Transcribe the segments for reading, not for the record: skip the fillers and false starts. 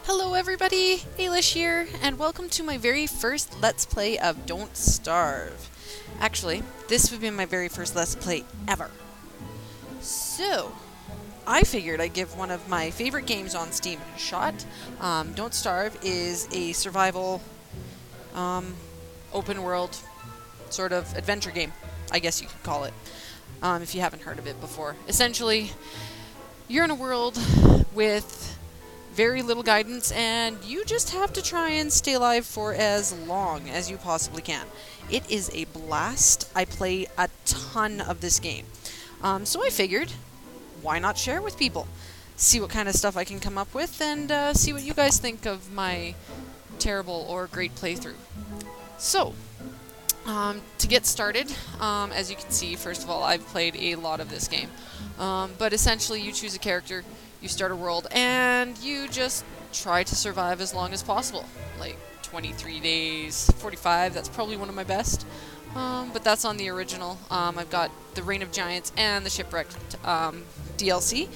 Hello everybody, Aiylish here, and welcome to my very first Let's Play of Don't Starve. Actually, this would be my very first Let's Play ever. So, I figured I'd give one of my favorite games on Steam a shot. Don't Starve is a survival, open world, sort of adventure game, I guess you could call it, if you haven't heard of it before. Essentially, you're in a world with very little guidance, and you just have to try and stay alive for as long as you possibly can. It is a blast. I play a ton of this game. So I figured, why not share with people? See what kind of stuff I can come up with, and see what you guys think of my terrible or great playthrough. So, to get started, as you can see, first of all, I've played a lot of this game. But essentially, you choose a character, you start a world, and you just try to survive as long as possible. Like 23 days, 45, that's probably one of my best. But that's on the original. I've got the Reign of Giants and the Shipwrecked DLC.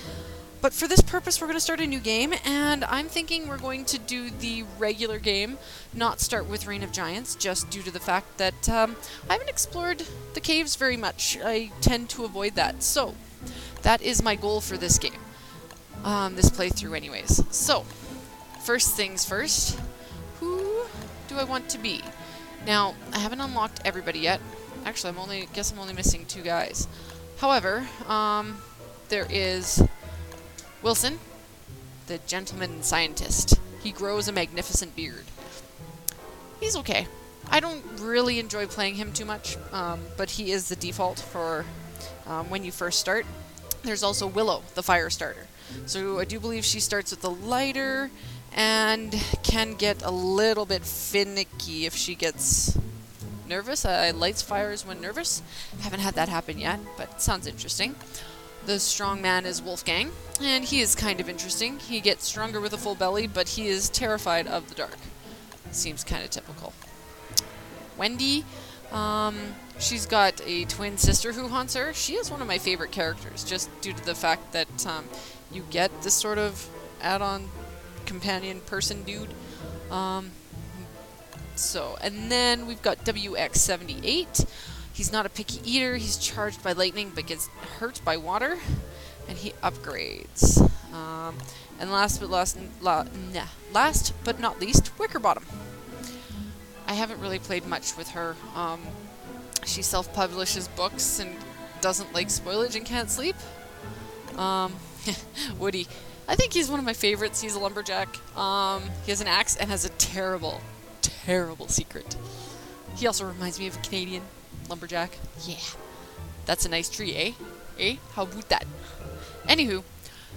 But for this purpose, we're going to start a new game, and I'm thinking we're going to do the regular game, not start with Reign of Giants, just due to the fact that I haven't explored the caves very much. I tend to avoid that. So, that is my goal for this game. This playthrough anyways. So, first things first, who do I want to be? Now, I haven't unlocked everybody yet. Actually, guess I'm only missing 2 guys. However, there is Wilson, the gentleman scientist. He grows a magnificent beard. He's okay. I don't really enjoy playing him too much, but he is the default for when you first start. There's also Willow, the fire starter. So I do believe she starts with the lighter and can get a little bit finicky if she gets nervous. Lights fires when nervous. Haven't had that happen yet, but it sounds interesting. The strong man is Wolfgang, and he is kind of interesting. He gets stronger with a full belly, but he is terrified of the dark. Seems kind of typical. Wendy, she's got a twin sister who haunts her. She is one of my favorite characters, just due to the fact that you get this sort of add-on companion person dude. And then we've got WX78. He's not a picky eater. He's charged by lightning, but gets hurt by water, and he upgrades. And last but not least, Wickerbottom. I haven't really played much with her. She self-publishes books and doesn't like spoilage and can't sleep. Woodie. I think he's one of my favorites. He's a lumberjack. He has an axe and has a terrible, terrible secret. He also reminds me of a Canadian lumberjack. Yeah. That's a nice tree, eh? Eh? How about that? Anywho,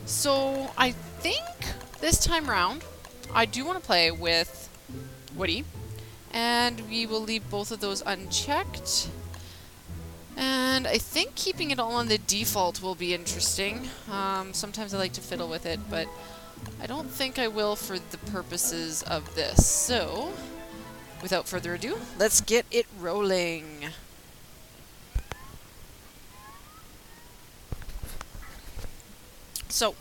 so I think this time round, I do want to play with Woodie. And we will leave both of those unchecked. And I think keeping it all on the default will be interesting. Sometimes I like to fiddle with it, but I don't think I will for the purposes of this. So, without further ado, let's get it rolling. So,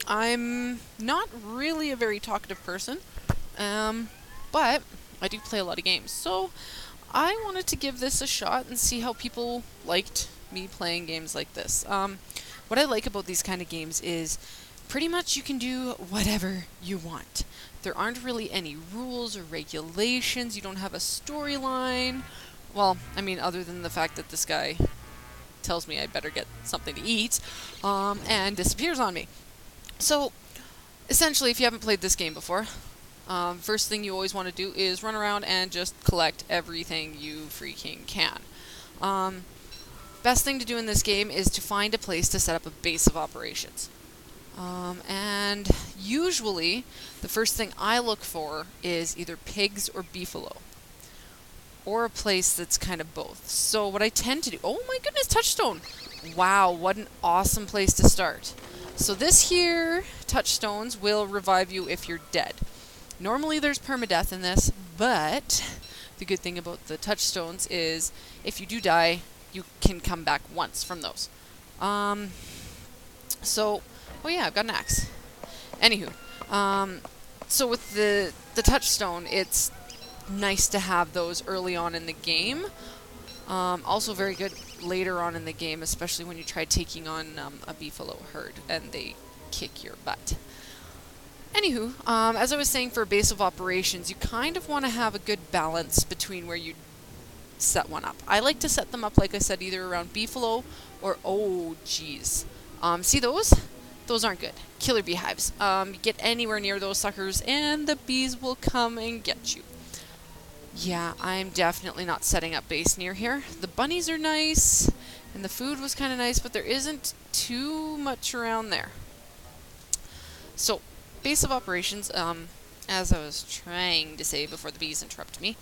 I'm not really a very talkative person, but I do play a lot of games, so I wanted to give this a shot and see how people liked me playing games like this. What I like about these kind of games is pretty much you can do whatever you want. There aren't really any rules or regulations. You don't have a storyline. Well, I mean, other than the fact that this guy tells me I better get something to eat, and disappears on me. So, essentially, if you haven't played this game before, first thing you always want to do is run around and just collect everything you freaking can. Best thing to do in this game is to find a place to set up a base of operations. And usually, the first thing I look for is either pigs or beefalo. Or a place that's kind of both. So what I tend to do... Oh my goodness, touchstone! Wow, what an awesome place to start. So this here, touchstones, will revive you if you're dead. Normally there's permadeath in this, but the good thing about the touchstones is if you do die, you can come back once from those. Oh yeah, I've got an axe. Anywho, So with the touchstone, it's nice to have those early on in the game. Also very good later on in the game, especially when you try taking on a beefalo herd and they kick your butt. Anywho, as I was saying, for a base of operations, you kind of want to have a good balance between where you set one up. I like to set them up, like I said, either around beefalo or, oh geez. See those? Those aren't good. Killer beehives. Get anywhere near those suckers and the bees will come and get you. Yeah, I'm definitely not setting up base near here. The bunnies are nice, and the food was kind of nice, but there isn't too much around there. So, base of operations, as I was trying to say before the bees interrupt me,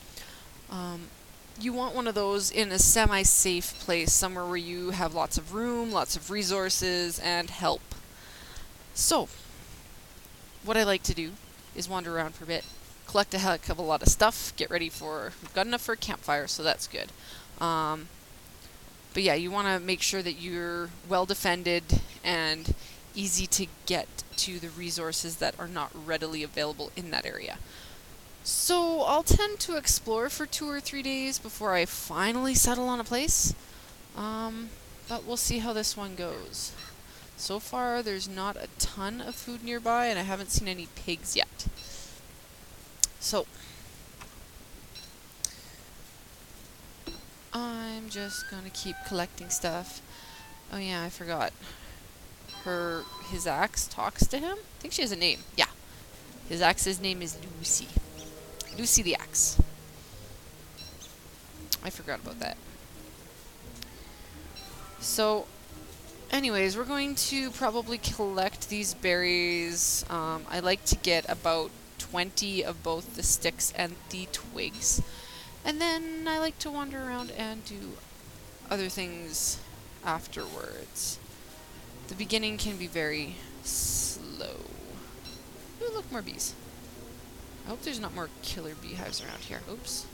you want one of those in a semi-safe place, somewhere where you have lots of room, lots of resources, and help. So, what I like to do is wander around for a bit, collect a heck of a lot of stuff, get ready for, we've got enough for a campfire, so that's good. But yeah, you want to make sure that you're well defended and easy to get to the resources that are not readily available in that area. So I'll tend to explore for 2 or 3 days before I finally settle on a place. But we'll see how this one goes. So far, there's not a ton of food nearby, and I haven't seen any pigs yet. So, I'm just gonna keep collecting stuff. Oh yeah, I forgot. His axe talks to him? I think she has a name. Yeah. His axe's name is Lucy. Lucy the axe. I forgot about that. So, anyways, we're going to probably collect these berries. I like to get about 20 of both the sticks and the twigs. And then I like to wander around and do other things afterwards. The beginning can be very slow. Ooh, look, more bees. I hope there's not more killer beehives around here. Oops.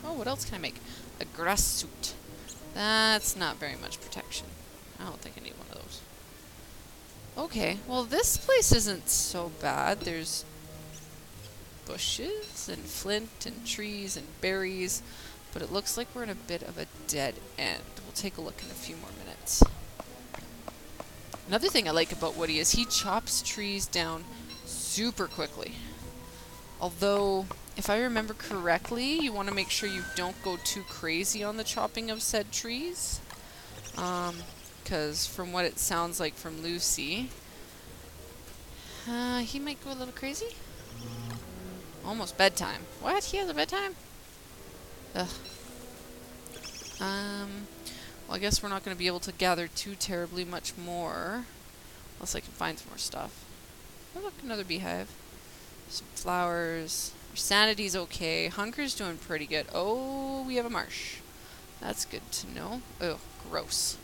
Oh, what else can I make? A grass suit. That's not very much protection. I don't think I need one of those. Okay, well this place isn't so bad. There's bushes and flint and trees and berries, but it looks like we're in a bit of a dead end. We'll take a look in a few more minutes. Another thing I like about Woodie is he chops trees down super quickly. Although, if I remember correctly, you want to make sure you don't go too crazy on the chopping of said trees. Because from what it sounds like from Lucy, he might go a little crazy. Almost bedtime. What? He has a bedtime? Ugh. Well, I guess we're not going to be able to gather too terribly much more. Unless I can find some more stuff. Oh, look, another beehive. Some flowers. Our sanity's okay. Hunger's doing pretty good. Oh, we have a marsh. That's good to know. Oh, gross.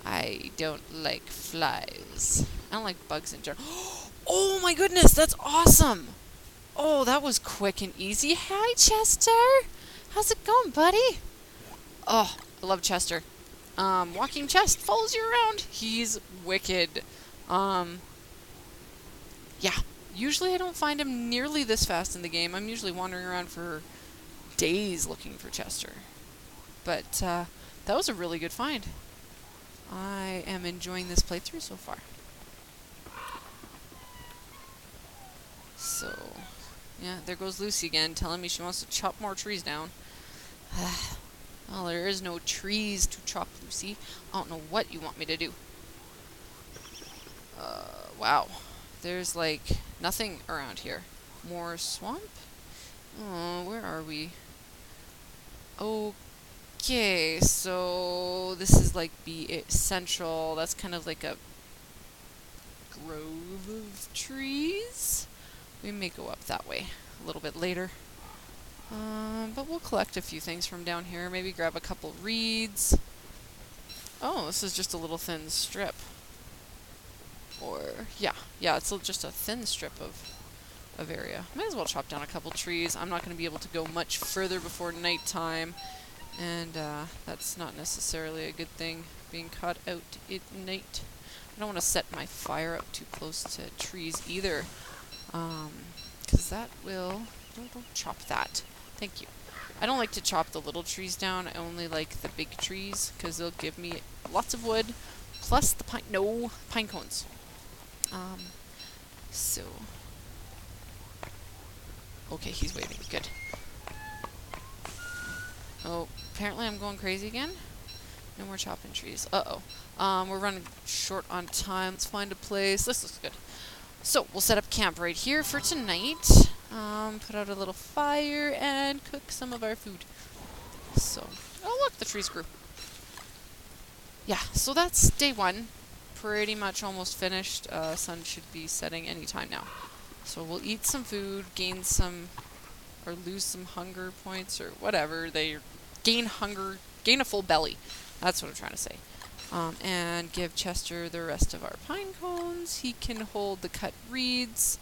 I don't like flies. I don't like bugs in general. Oh my goodness, that's awesome! Oh, that was quick and easy. Hi, Chester! How's it going, buddy? Oh, I love Chester. Walking Chest follows you around. He's wicked. Yeah. Usually I don't find him nearly this fast in the game. I'm usually wandering around for days looking for Chester. But, that was a really good find. I am enjoying this playthrough so far. So, yeah, there goes Lucy again, telling me she wants to chop more trees down. Well, there is no trees to chop, Lucy. I don't know what you want me to do. Wow. There's, like, nothing around here. More swamp? Oh, where are we? Okay, so this is, like, the central. That's kind of like a grove of trees. We may go up that way a little bit later. But we'll collect a few things from down here. Maybe grab a couple reeds. Oh, this is just a little thin strip. Or, yeah, it's just a thin strip of area. Might as well chop down a couple trees. I'm not going to be able to go much further before nighttime. And that's not necessarily a good thing, being caught out at night. I don't want to set my fire up too close to trees either. Because that will... Don't chop that. Thank you. I don't like to chop the little trees down. I only like the big trees because they'll give me lots of wood. Plus the pine cones. So... Okay, he's waiting. Good. Oh, apparently I'm going crazy again. No more chopping trees. Uh-oh. We're running short on time. Let's find a place. This looks good. So, we'll set up camp right here for tonight. Put out a little fire and cook some of our food. So, oh look, the trees grew. Yeah, so that's day 1. Pretty much almost finished. Sun should be setting any time now. So we'll eat some food, gain some, or lose some hunger points, or whatever. Gain a full belly. That's what I'm trying to say. And give Chester the rest of our pine cones. He can hold the cut reeds.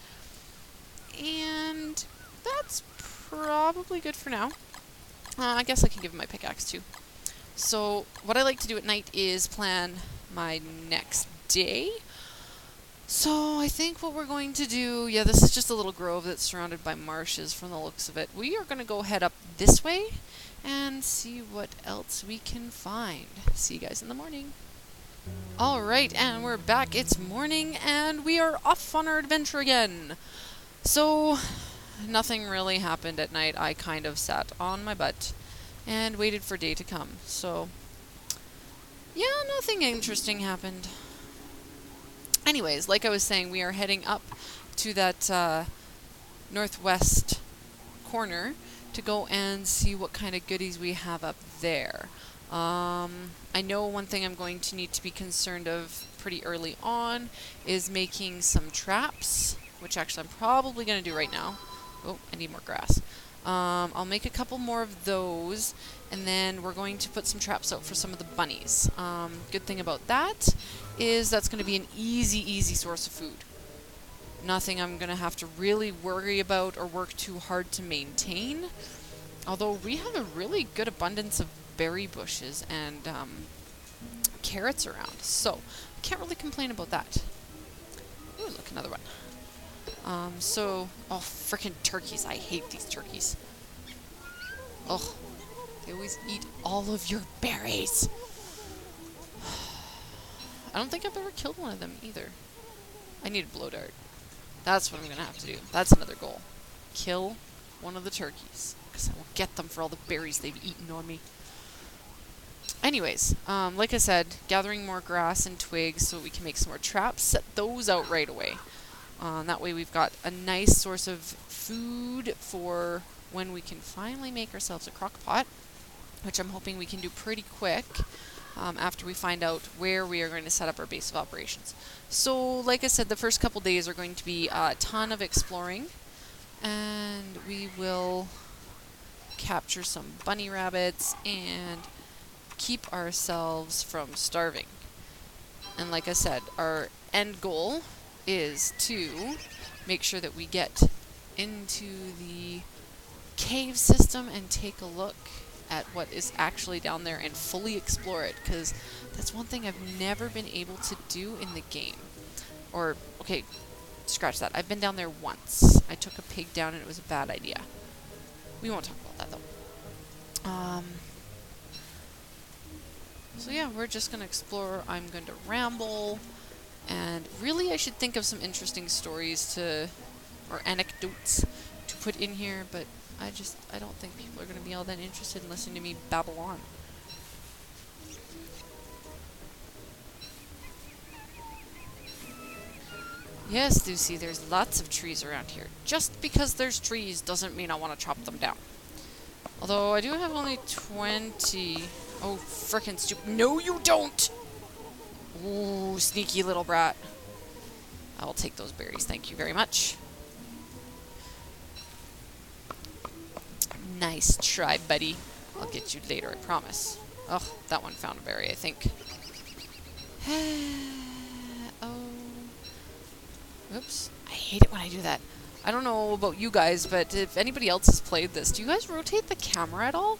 And that's probably good for now. I guess I can give him my pickaxe too. So what I like to do at night is plan my next day. So I think what we're going to do, yeah, this is just a little grove that's surrounded by marshes from the looks of it. We are going to go head up this way and see what else we can find. See you guys in the morning. Alright, and we're back. It's morning and we are off on our adventure again. So, nothing really happened at night. I kind of sat on my butt and waited for day to come. So, yeah, nothing interesting happened. Anyways, like I was saying, we are heading up to that northwest corner to go and see what kind of goodies we have up there. I know one thing I'm going to need to be concerned of pretty early on is making some traps, which actually I'm probably going to do right now. Oh, I need more grass. I'll make a couple more of those, and then we're going to put some traps out for some of the bunnies. Good thing about that is that's going to be an easy source of food. Nothing I'm going to have to really worry about or work too hard to maintain. Although we have a really good abundance of berry bushes and carrots around, so I can't really complain about that. Ooh, look, another one. Oh, frickin' turkeys. I hate these turkeys. Ugh. They always eat all of your berries. I don't think I've ever killed one of them either. I need a blow dart. That's what I'm gonna have to do. That's another goal. Kill one of the turkeys, because I will get them for all the berries they've eaten on me. Anyways, like I said, gathering more grass and twigs so we can make some more traps. Set those out right away. That way we've got a nice source of food for when we can finally make ourselves a crock pot, which I'm hoping we can do pretty quick after we find out where we are going to set up our base of operations. So, like I said, the first couple days are going to be a ton of exploring, and we will capture some bunny rabbits and keep ourselves from starving. And like I said, our end goal is to make sure that we get into the cave system and take a look at what is actually down there and fully explore it, because that's one thing I've never been able to do in the game. Or, okay, scratch that. I've been down there once. I took a pig down and it was a bad idea. We won't talk about that though. So yeah, we're just going to explore. I'm going to ramble. And really, I should think of some interesting stories or anecdotes to put in here, but I don't think people are going to be all that interested in listening to me babble on. Yes, Lucy, there's lots of trees around here. Just because there's trees doesn't mean I want to chop them down. Although I do have only 20... Oh, frickin' stupid. No, you don't! Ooh, sneaky little brat. I'll take those berries, thank you very much. Nice try, buddy. I'll get you later, I promise. Oh, that one found a berry, I think. Oh. Whoops. I hate it when I do that. I don't know about you guys, but if anybody else has played this, do you guys rotate the camera at all?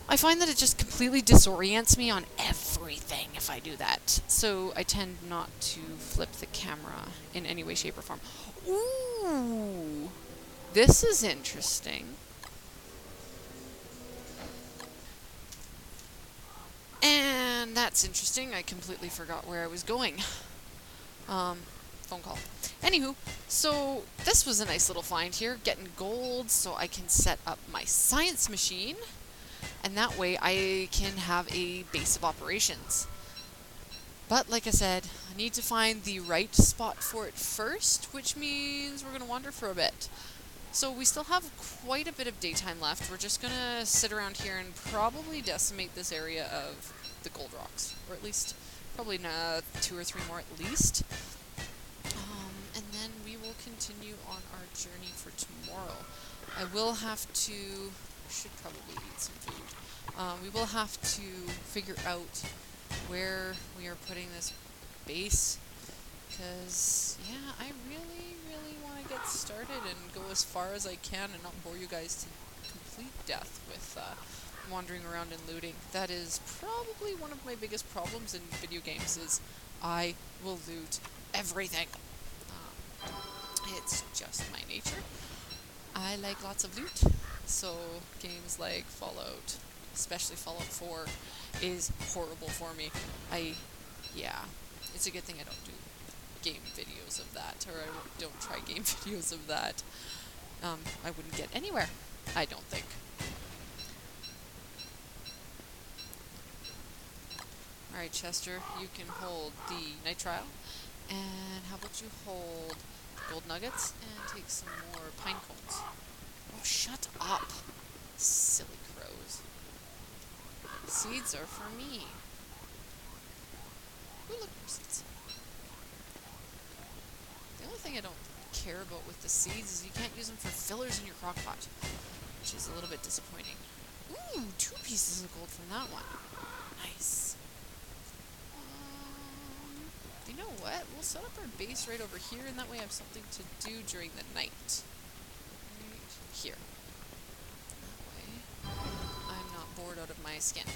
I find that it just completely disorients me on everything. if I do that. So I tend not to flip the camera in any way, shape, or form. Ooh, this is interesting. And that's interesting. I completely forgot where I was going. Phone call. Anywho, so this was a nice little find here. Getting gold so I can set up my science machine. And that way I can have a base of operations. But like I said, I need to find the right spot for it first, which means we're going to wander for a bit. So we still have quite a bit of daytime left. We're just going to sit around here and probably decimate this area of the gold rocks. Or at least, probably 2 or 3 more at least. And then we will continue on our journey for tomorrow. I will have to... should probably eat some food. We will have to figure out where we are putting this base. Because, yeah, I really, really want to get started and go as far as I can and not bore you guys to complete death with wandering around and looting. That is probably one of my biggest problems in video games is I will loot everything. It's just my nature. I like lots of loot. So games like Fallout, especially Fallout 4, is horrible for me. Yeah, it's a good thing I don't do game videos of that, or I don't try game videos of that. I wouldn't get anywhere, I don't think. Alright, Chester, you can hold the nitrile, and how about you hold gold nuggets and take some more pine cones. Oh, shut up, silly crows. Seeds are for me. Ooh, look, more seeds. The only thing I don't care about with the seeds is you can't use them for fillers in your crock pot, which is a little bit disappointing. Ooh, 2 pieces of gold from that one. Nice. You know what? We'll set up our base right over here, and that way I have something to do during the night. Right here. That way I'm not bored out of my skin.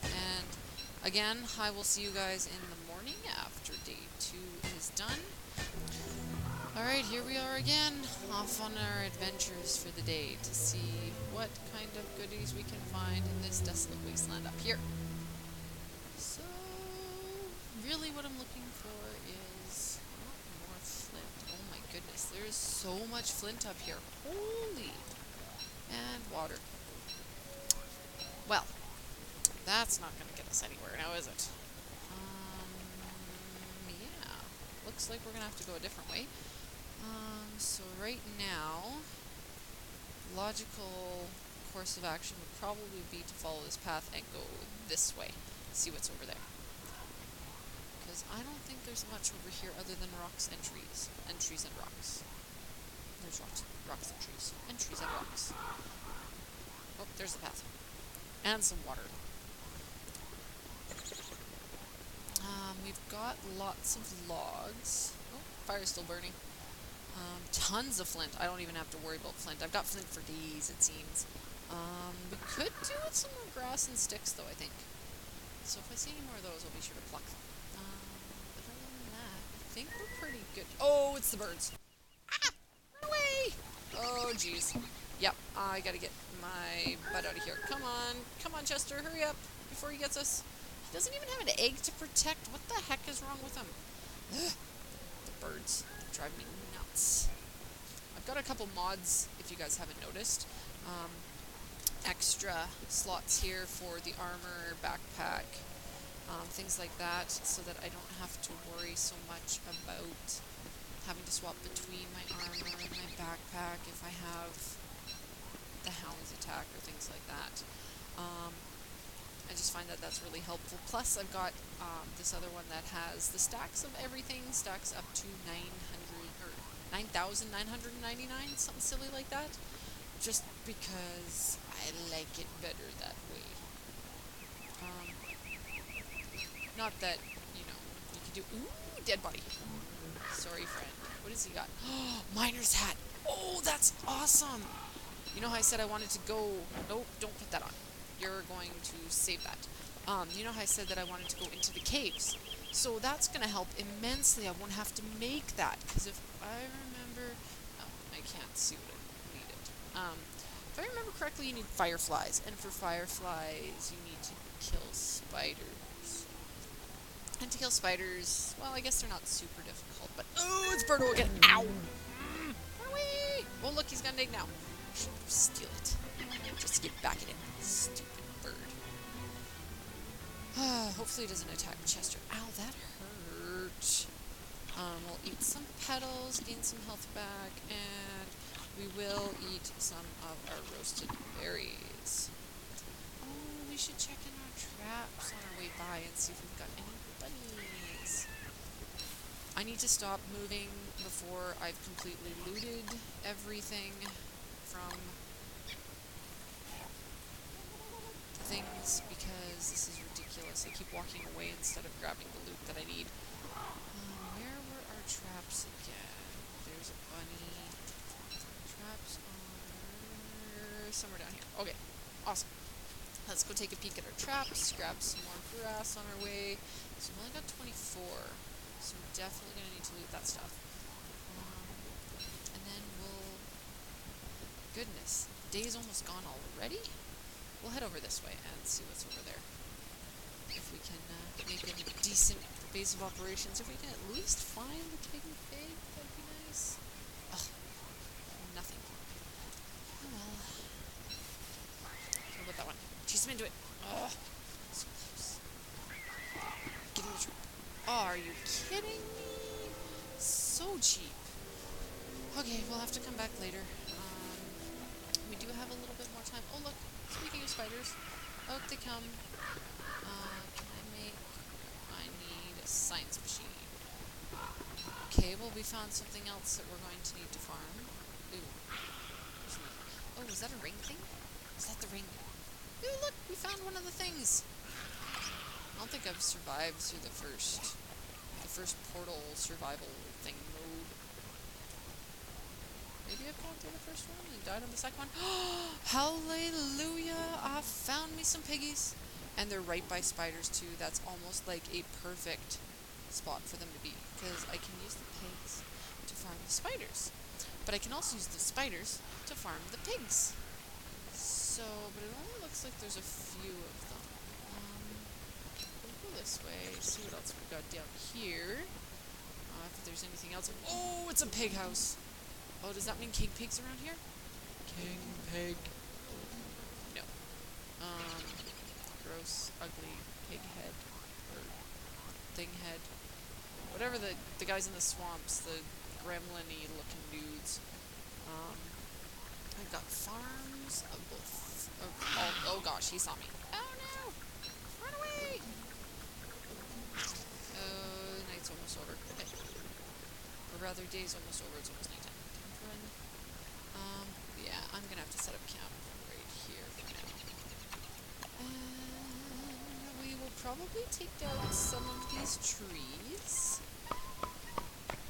And again, I will see you guys in the morning after day 2 is done. Alright, here we are again, off on our adventures for the day to see what kind of goodies we can find in this desolate wasteland up here. So, really what I'm looking for is more flint. Oh my goodness, there is so much flint up here. Holy! And water. Well, that's not going to get us anywhere now, is it? Yeah. Looks like we're going to have to go a different way. So right now, logical course of action would probably be to follow this path and go this way. See what's over there. Because I don't think there's much over here other than rocks and trees. And trees and rocks. There's rocks and trees. And trees and rocks. Oh, there's the path. And some water. We've got lots of logs. Oh, fire's still burning. Tons of flint. I don't even have to worry about flint. I've got flint for days, it seems. We could do with some more grass and sticks, though, I think. So if I see any more of those, I'll be sure to pluck them. But other than that, I think we're pretty good. Oh, it's the birds. Ah! Run away! Oh, jeez. Yep, I gotta get my butt out of here. Come on, Chester, hurry up before he gets us. He doesn't even have an egg to protect. What the heck is wrong with him? The birds drive me nuts. I've got a couple mods, if you guys haven't noticed. Extra slots here for the armor, backpack, things like that, so that I don't have to worry so much about having to swap between my armor and my backpack if I have the hound's attack or things like that. I just find that that's really helpful. Plus, I've got this other one that has the stacks of everything, stacks up to 9,999, something silly like that. Just because I like it better that way. Not that, you know, you can do... Ooh, dead body. Sorry, friend. What has he got? Oh, miner's hat. Oh, that's awesome. You know how I said I wanted to go... Nope, don't put that on. You're going to save that. You know how I said that I wanted to go into the caves? So that's going to help immensely. I won't have to make that, because if I remember... Oh, I can't see what I needed. If I remember correctly, you need fireflies, and for fireflies, you need to kill spiders. And to kill spiders, well, I guess they're not super difficult, but... Oh, it's Birdo again! Ow! Run away! Oh, look, he's got an egg now. Steal it. Just to get back at it. Stupid bird. Hopefully it doesn't attack Chester. Ow, that hurt. We'll eat some petals, gain some health back, and we will eat some of our roasted berries. Oh, we should check in our traps on our way by and see if we've got any bunnies. I need to stop moving before I've completely looted everything from things, because this is ridiculous. I keep walking away instead of grabbing the loot that I need. Where were our traps again? There's a bunny. Traps are somewhere down here. Okay, awesome. Let's go take a peek at our traps, grab some more grass on our way. So we've only got 24, so we're definitely going to need to loot that stuff. And then we'll... Goodness, the day's almost gone already? We'll head over this way and see what's over there. If we can make a decent base of operations. If we can at least find the king pig, that'd be nice. Ugh, nothing. Oh well. What about that one? Chase him into it. Ugh, so close. Get in the trap. Oh, are you kidding me? So cheap. Okay, we'll have to come back later. We do have a little bit more time. Oh, look. Speaking of spiders, out they come. Can I make... I need a science machine. Okay, well we found something else that we're going to need to farm. Ooh. Oh, is that a ring thing? Is that the ring? Ooh, look! We found one of the things! I don't think I've survived through the first portal survival thing mode. Maybe I've gone through the first one and died on the second one. Hallelujah! I found me some piggies. And they're right by spiders too. That's almost like a perfect spot for them to be. Because I can use the pigs to farm the spiders. But I can also use the spiders to farm the pigs. So, but it only looks like there's a few of them. We'll go this way, see what else we've got down here. If there's anything else. Oh, it's a pig house! Oh, does that mean king pigs around here? King pig. No. Gross, ugly pig head. Or thing head. Whatever the guys in the swamps, the gremlin-y looking dudes. I've got farms of both. Oh gosh, he saw me. Oh no! Run away! Night's almost over. Okay. Or rather, day's almost over. It's almost nighttime. Yeah, I'm gonna have to set up camp right here for now. And we will probably take down some of these trees,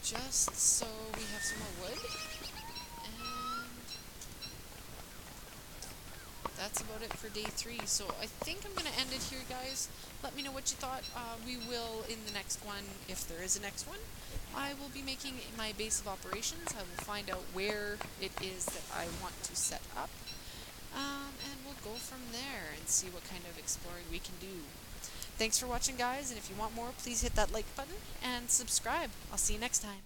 just so we have some more wood. And that's about it for day 3. So I think I'm gonna end it here, guys. Let me know what you thought. We will, in the next one, if there is a next one, I will be making my base of operations. I will find out where it is that I want to set up. And we'll go from there and see what kind of exploring we can do. Thanks for watching, guys, and if you want more, please hit that like button and subscribe. I'll see you next time.